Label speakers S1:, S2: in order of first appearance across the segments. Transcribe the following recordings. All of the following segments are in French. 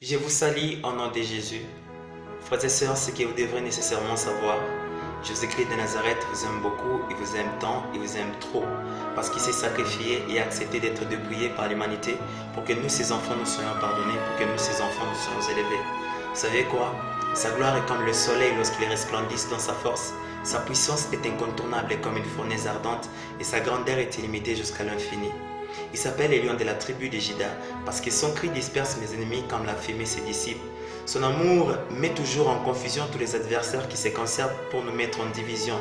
S1: Je vous salue au nom de Jésus. Frères et sœurs, ce que vous devrez nécessairement savoir, Jésus-Christ de Nazareth vous aime beaucoup, il vous aime tant, il vous aime trop, parce qu'il s'est sacrifié et a accepté d'être dépouillé par l'humanité pour que nous, ses enfants, nous soyons pardonnés, pour que nous, ses enfants, nous soyons élevés. Vous savez quoi? Sa gloire est comme le soleil lorsqu'il resplendisse dans sa force. Sa puissance est incontournable comme une fournaise ardente et sa grandeur est illimitée jusqu'à l'infini. Il s'appelle le lion de la tribu de Juda parce que son cri disperse mes ennemis comme la fumée ses disciples. Son amour met toujours en confusion tous les adversaires qui se concertent pour nous mettre en division.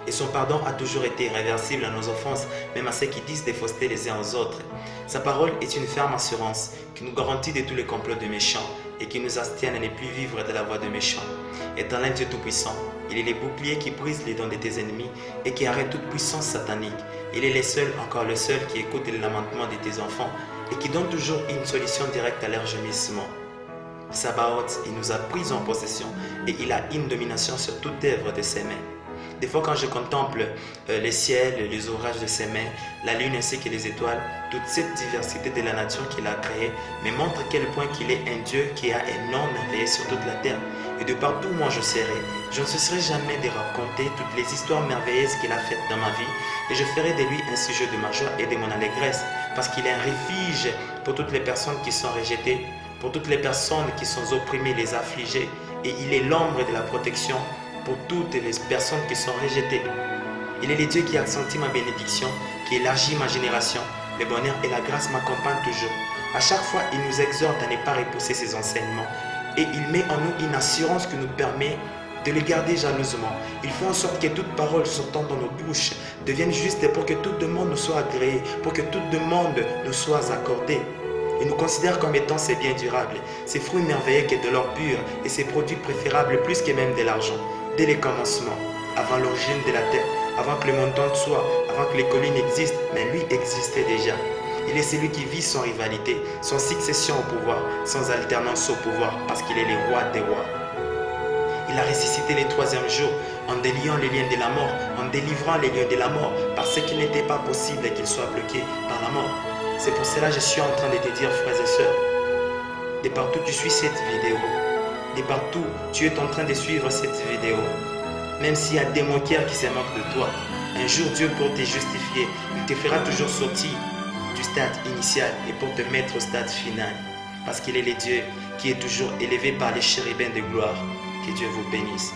S1: Et son pardon a toujours été irréversible à nos offenses, même à ceux qui disent des faussetés les uns aux autres. Sa parole est une ferme assurance qui nous garantit de tous les complots des méchants et qui nous abstiennent à ne plus vivre de la voie des méchants. Éternel Dieu Tout-Puissant, il est le bouclier qui brise les dents de tes ennemis et qui arrête toute puissance satanique. Il est le seul, encore le seul, qui écoute les lamentements de tes enfants et qui donne toujours une solution directe à leur gémissement. Sabaoth, il nous a pris en possession et il a une domination sur toute œuvre de ses mains. Des fois quand je contemple les ciels, les ouvrages de ses mains, la lune ainsi que les étoiles, toute cette diversité de la nature qu'il a créée me montre à quel point qu'il est un Dieu qui a un nom merveilleux sur toute la terre. Et de partout où moi je serai, je ne cesserai jamais de raconter toutes les histoires merveilleuses qu'il a faites dans ma vie et je ferai de lui un sujet de ma joie et de mon allégresse parce qu'il est un refuge pour toutes les personnes qui sont rejetées, pour toutes les personnes qui sont opprimées, les affligées, et il est l'ombre de la protection pour toutes les personnes qui sont rejetées. Il est le Dieu qui accentue ma bénédiction, qui élargit ma génération. Le bonheur et la grâce m'accompagnent toujours. À chaque fois, il nous exhorte à ne pas repousser ses enseignements et il met en nous une assurance qui nous permet de les garder jalousement. Il fait en sorte que toute parole sortant dans nos bouches devienne juste pour que toute demande nous soit agréée, pour que toute demande nous soit accordée. Il nous considère comme étant ses biens durables, ses fruits merveilleux que de l'or pur et ses produits préférables plus que même de l'argent. Dès les commencements, avant l'origine de la terre, avant que le montant soit, avant que les collines existent, mais lui existait déjà. Il est celui qui vit sans rivalité, sans succession au pouvoir, sans alternance au pouvoir, parce qu'il est le roi des rois. Il a ressuscité le troisième jour en déliant les liens de la mort, en délivrant les liens de la mort, parce qu'il n'était pas possible qu'il soit bloqué par la mort. C'est pour cela que je suis en train de te dire, frères et sœurs, de partout tu suis cette vidéo, de partout tu es en train de suivre cette vidéo, même s'il y a des moqueurs qui se moquent de toi, un jour Dieu pour te justifier, il te fera toujours sortir du stade initial et pour te mettre au stade final, parce qu'il est le Dieu qui est toujours élevé par les chérubins de gloire. Que Dieu vous bénisse.